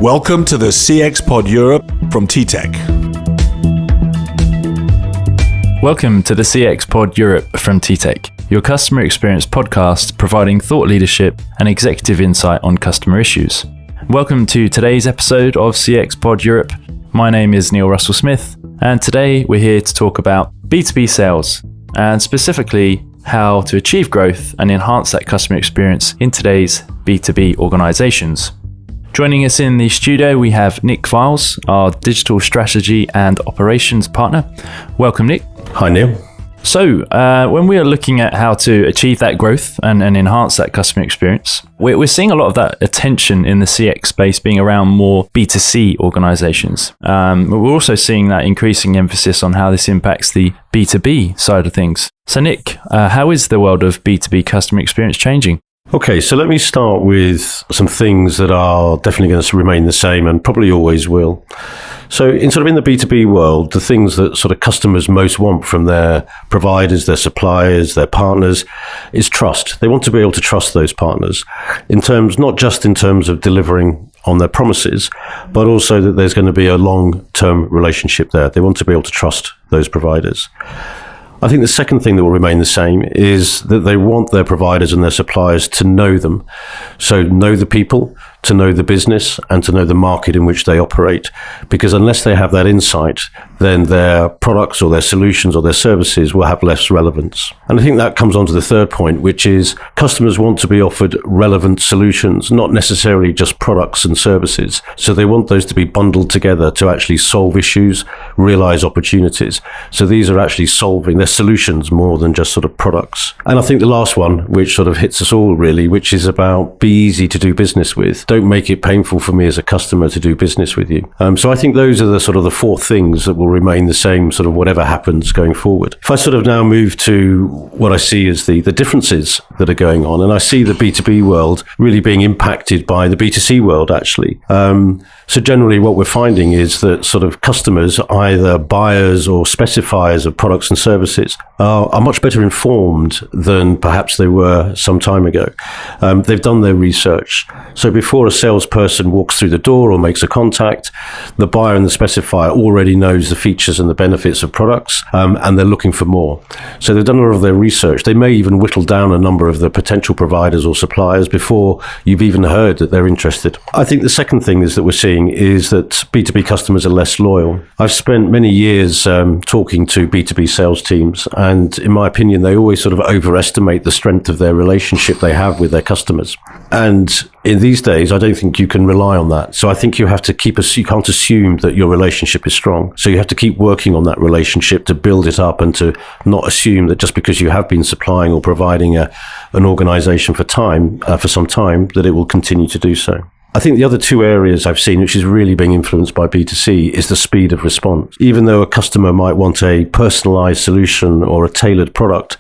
Welcome to the CX Pod Europe from TTEC. Welcome to the CX Pod Europe from TTEC, your customer experience podcast providing thought leadership and executive insight on customer issues. Welcome to today's episode of CX Pod Europe. My name is Neil Russell Smith, and today we're here to talk about B2B sales, and specifically how to achieve growth and enhance that customer experience in today's B2B organizations. Joining us in the studio, we have Nick Files, our digital strategy and operations partner. Welcome, Nick. Hi, Neil. So when we are looking at how to achieve that growth and enhance that customer experience, we're seeing a lot of that attention in the CX space being around more B2C organizations. We're also seeing that increasing emphasis on how this impacts the B2B side of things. So Nick, how is the world of B2B customer experience changing? Okay, so let me start with some things that are definitely going to remain the same and probably always will. So in the B2B world, the things that sort of customers most want from their providers, their suppliers, their partners is trust. They want to be able to trust those partners not just in terms of delivering on their promises, but also that there's going to be a long-term relationship there. They want to be able to trust those providers. I think the second thing that will remain the same is that they want their providers and their suppliers to know them. So know the people, to know the business, and to know the market in which they operate. Because unless they have that insight, then their products or their solutions or their services will have less relevance. And I think that comes on to the third point, which is customers want to be offered relevant solutions, not necessarily just products and services. So they want those to be bundled together to actually solve issues, realize opportunities. So these are actually solving their solutions more than just sort of products. And I think the last one, which sort of hits us all really, which is about be easy to do business with. Don't make it painful for me as a customer to do business with you. So I think those are the sort of the four things that will remain the same, sort of whatever happens going forward. If I sort of now move to what I see as the differences that are going on, and I see the B2B world really being impacted by the B2C world, actually. So generally what we're finding is that sort of customers, either buyers or specifiers of products and services, are much better informed than perhaps they were some time ago. They've done their research. So before a salesperson walks through the door or makes a contact, the buyer and the specifier already knows the features and the benefits of products, and they're looking for more. So they've done a lot of their research. They may even whittle down a number of the potential providers or suppliers before you've even heard that they're interested. I think the second thing is that we're seeing is that B2B customers are less loyal. I've spent many years talking to B2B sales teams, and in my opinion, they always sort of overestimate the strength of their relationship they have with their customers. And in these days, I don't think you can rely on that. So I think you have to you can't assume that your relationship is strong. So you have to keep working on that relationship to build it up and to not assume that just because you have been supplying or providing an organization for some time, that it will continue to do so. I think the other two areas I've seen, which is really being influenced by B2C, is the speed of response. Even though a customer might want a personalized solution or a tailored product,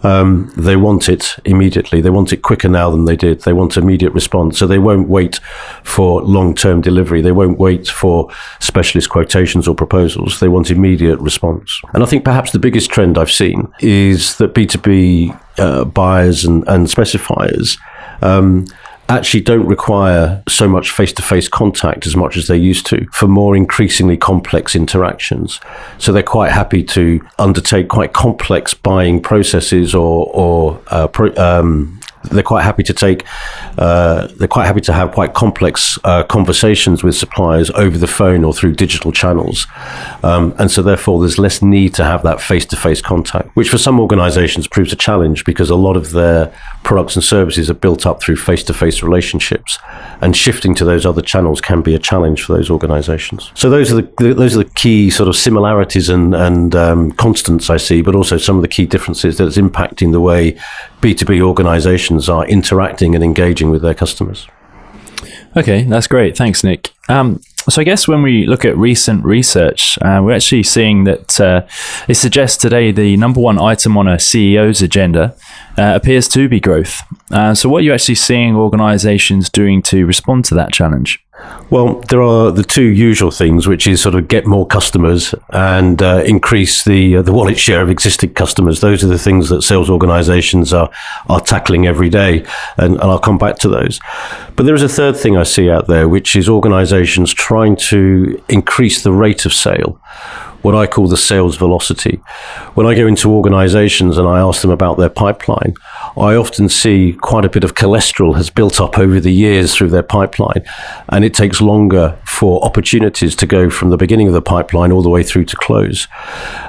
they want it immediately. They want it quicker now than they did. They want immediate response. So they won't wait for long-term delivery. They won't wait for specialist quotations or proposals. They want immediate response. And I think perhaps the biggest trend I've seen is that B2B buyers and specifiers actually don't require so much face-to-face contact as much as they used to for more increasingly complex interactions. So they're quite happy to undertake quite complex buying processes they're quite happy to have quite complex conversations with suppliers over the phone or through digital channels. And so therefore there's less need to have that face-to-face contact, which for some organizations proves a challenge because a lot of their products and services are built up through face-to-face relationships, and shifting to those other channels can be a challenge for those organizations. So those are the key sort of similarities and constants I see, but also some of the key differences that's impacting the way B2B organizations are interacting and engaging with their customers. Okay, that's great. Thanks, Nick. So I guess when we look at recent research, we're actually seeing that it suggests today the number one item on a CEO's agenda appears to be growth. So what are you actually seeing organizations doing to respond to that challenge? Well, there are the two usual things, which is sort of get more customers and increase the wallet share of existing customers. Those are the things that sales organizations are tackling every day, and I'll come back to those. But there is a third thing I see out there, which is organizations trying to increase the rate of sale, what I call the sales velocity. When I go into organizations and I ask them about their pipeline, I often see quite a bit of cholesterol has built up over the years through their pipeline, and it takes longer for opportunities to go from the beginning of the pipeline all the way through to close.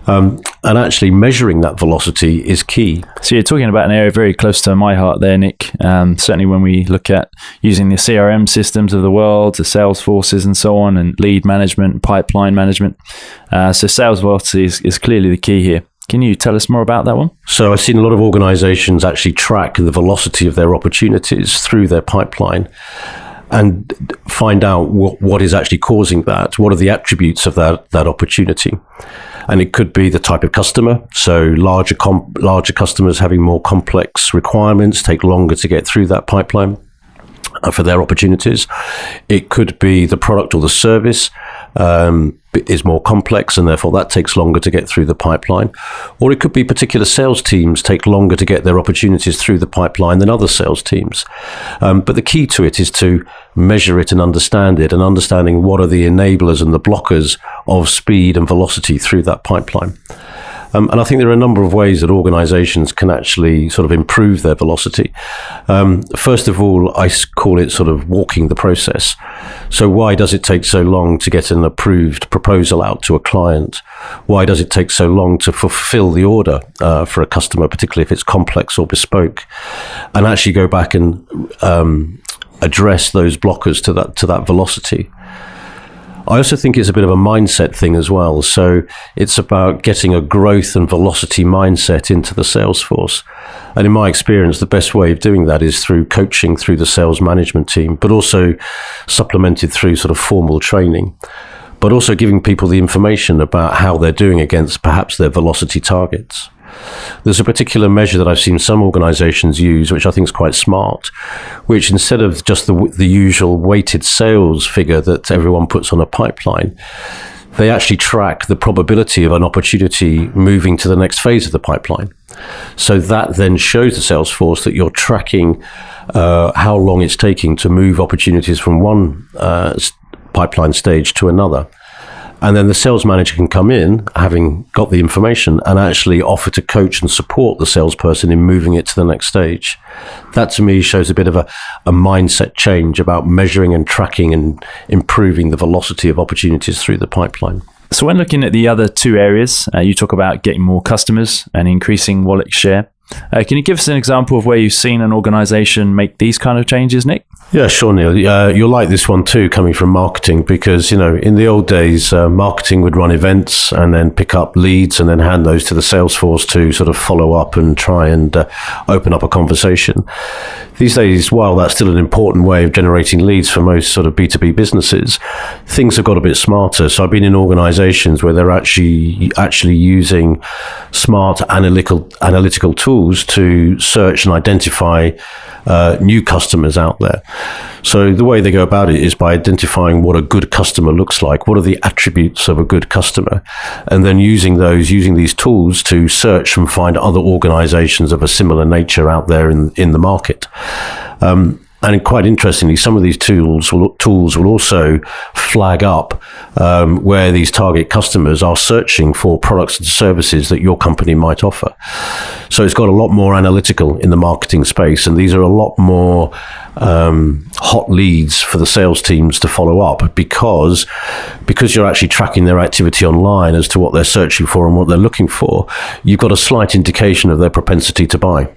And actually measuring that velocity is key. So you're talking about an area very close to my heart there, Nick. Certainly when we look at using the CRM systems of the world, the sales forces and so on, and lead management, pipeline management. So sales velocity is clearly the key here. Can you tell us more about that one? So I've seen a lot of organizations actually track the velocity of their opportunities through their pipeline and find out what is actually causing that. What are the attributes of that opportunity? And it could be the type of customer. So larger customers having more complex requirements take longer to get through that pipeline for their opportunities. It could be the product or the service is more complex, and therefore that takes longer to get through the pipeline. Or it could be particular sales teams take longer to get their opportunities through the pipeline than other sales teams. But the key to it is to measure it and understand it, and understanding what are the enablers and the blockers of speed and velocity through that pipeline. And I think there are a number of ways that organizations can actually sort of improve their velocity. First of all, I call it sort of walking the process. So why does it take so long to get an approved proposal out to a client? Why does it take so long to fulfill the order for a customer, particularly if it's complex or bespoke? And actually go back and address those blockers to that velocity. I also think it's a bit of a mindset thing as well. So it's about getting a growth and velocity mindset into the sales force. And in my experience, the best way of doing that is through coaching through the sales management team, but also supplemented through sort of formal training, but also giving people the information about how they're doing against perhaps their velocity targets. There's a particular measure that I've seen some organizations use, which I think is quite smart, which instead of just the usual weighted sales figure that everyone puts on a pipeline, they actually track the probability of an opportunity moving to the next phase of the pipeline. So that then shows the sales force that you're tracking how long it's taking to move opportunities from one pipeline stage to another. And then the sales manager can come in, having got the information, and actually offer to coach and support the salesperson in moving it to the next stage. That, to me, shows a bit of a mindset change about measuring and tracking and improving the velocity of opportunities through the pipeline. So when looking at the other two areas, you talk about getting more customers and increasing wallet share. Can you give us an example of where you've seen an organization make these kind of changes, Nick? Yeah, sure, Neil. You'll like this one too, coming from marketing, because, in the old days, marketing would run events and then pick up leads and then hand those to the sales force to sort of follow up and try and open up a conversation. These days, while that's still an important way of generating leads for most sort of B2B businesses, things have got a bit smarter. So I've been in organizations where they're actually using smart analytical tools to search and identify new customers out there. So the way they go about it is by identifying what a good customer looks like, what are the attributes of a good customer, and then using these tools to search and find other organizations of a similar nature out there in the market. And quite interestingly, some of these tools will also flag up where these target customers are searching for products and services that your company might offer. So it's got a lot more analytical in the marketing space, and these are a lot more hot leads for the sales teams to follow up, because you're actually tracking their activity online as to what they're searching for and what they're looking for. You've got a slight indication of their propensity to buy.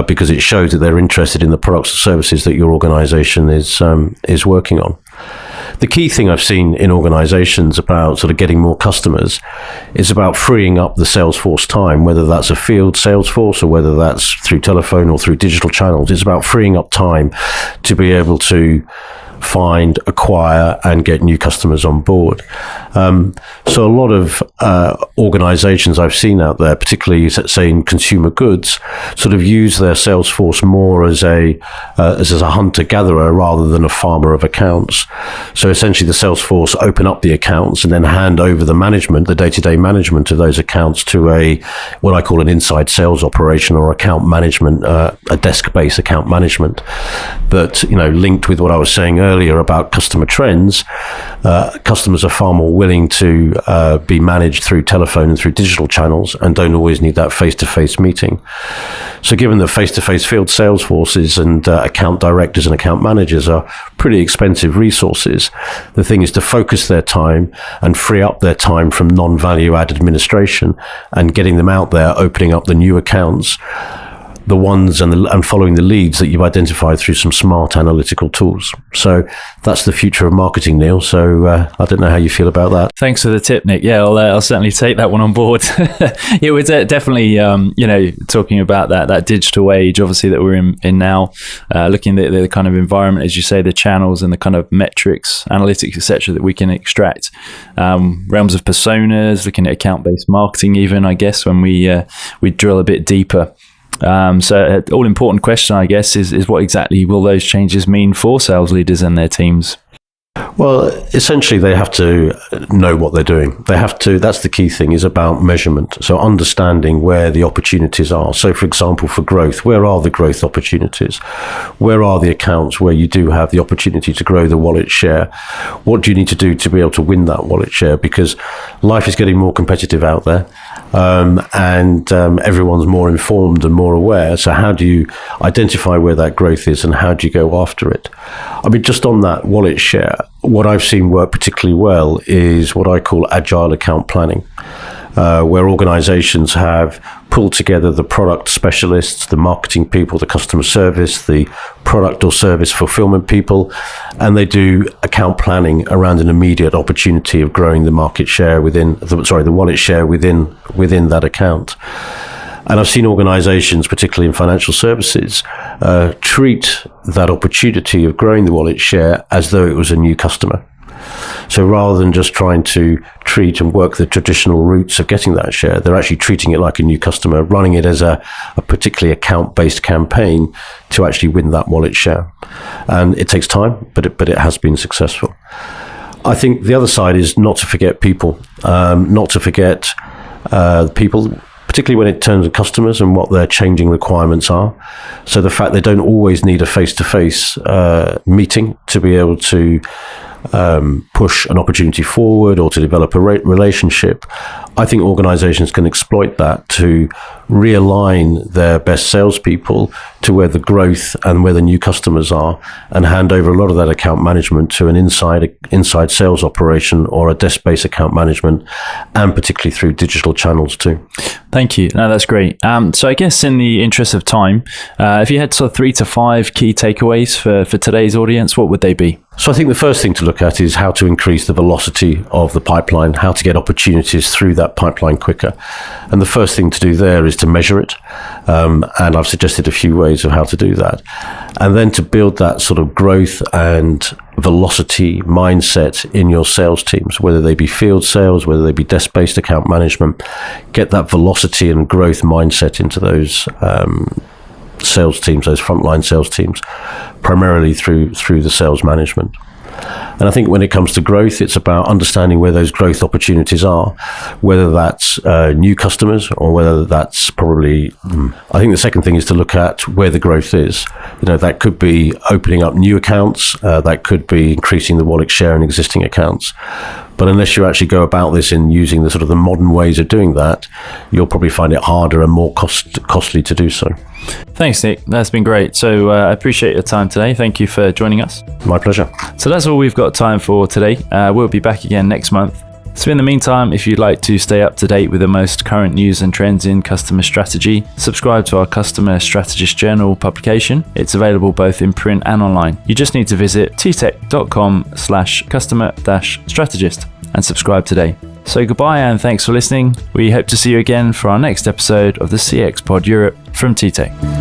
Because it shows that they're interested in the products and services that your organization is working on. The key thing I've seen in organizations about sort of getting more customers is about freeing up the sales force time, whether that's a field sales force or whether that's through telephone or through digital channels. It's about freeing up time to be able to find, acquire, and get new customers on board. So a lot of organizations I've seen out there, particularly say in consumer goods, sort of use their sales force more as a hunter-gatherer rather than a farmer of accounts. So essentially the sales force open up the accounts and then hand over the management, the day-to-day management of those accounts to what I call an inside sales operation or account management, a desk-based account management. But, linked with what I was saying earlier about customer trends, customers are far more willing to be managed through telephone and through digital channels and don't always need that face-to-face meeting. So given that face-to-face field sales forces and account directors and account managers are pretty expensive resources, the thing is to focus their time and free up their time from non-value-add administration and getting them out there, opening up the new accounts, the ones and following the leads that you've identified through some smart analytical tools. So that's the future of marketing, Neil. So I don't know how you feel about that. Thanks for the tip, Nick. Yeah, I'll certainly take that one on board. Yeah, we're definitely, talking about that digital age, obviously, that we're in now, looking at the kind of environment, as you say, the channels and the kind of metrics, analytics, etc., that we can extract. Realms of personas, looking at account-based marketing, even, I guess, when we drill a bit deeper. So all important question, I guess, is what exactly will those changes mean for sales leaders and their teams? Well, essentially, they have to know what they're doing. That's the key thing, is about measurement. So understanding where the opportunities are. So, for example, for growth, where are the growth opportunities? Where are the accounts where you do have the opportunity to grow the wallet share? What do you need to do to be able to win that wallet share? Because life is getting more competitive out there. And everyone's more informed and more aware. So how do you identify where that growth is and how do you go after it? I mean, just on that wallet share, what I've seen work particularly well is what I call agile account planning, where organizations have pulled together the product specialists, the marketing people, the customer service, the product or service fulfillment people, and they do account planning around an immediate opportunity of growing the market share the wallet share within that account. And I've seen organizations, particularly in financial services, treat that opportunity of growing the wallet share as though it was a new customer. So rather than just trying to treat and work the traditional routes of getting that share, they're actually treating it like a new customer, running it as a particularly account-based campaign to actually win that wallet share. And it takes time, but it has been successful. I think the other side is not to forget people, people, particularly when it turns to customers and what their changing requirements are. So the fact they don't always need a face-to-face meeting to be able to push an opportunity forward or to develop a relationship. I think organizations can exploit that to realign their best salespeople to where the growth and where the new customers are, and hand over a lot of that account management to an inside sales operation or a desk-based account management, and particularly through digital channels too. Thank you. No, that's great. So I guess in the interest of time, if you had sort of 3 to 5 key takeaways for today's audience, what would they be? So I think the first thing to look at is how to increase the velocity of the pipeline, how to get opportunities through that pipeline quicker. And the first thing to do there is to measure it. And I've suggested a few ways of how to do that. And then to build that sort of growth and velocity mindset in your sales teams, whether they be field sales, whether they be desk-based account management, get that velocity and growth mindset into those sales teams, those frontline sales teams, primarily through the sales management. And I think when it comes to growth, it's about understanding where those growth opportunities are, whether that's new customers or whether that's probably, I think the second thing is to look at where the growth is. That could be opening up new accounts, that could be increasing the wallet share in existing accounts. But unless you actually go about this in using the sort of the modern ways of doing that, you'll probably find it harder and more costly to do so. Thanks, Nick. That's been great. So I appreciate your time today. Thank you for joining us. My pleasure. So that's all we've got time for today. We'll be back again next month. So in the meantime, if you'd like to stay up to date with the most current news and trends in customer strategy, subscribe to our Customer Strategist Journal publication. It's available both in print and online. You just need to visit ttec.com/customer-strategist and subscribe today. So goodbye and thanks for listening. We hope to see you again for our next episode of the CX Pod Europe from TTEC.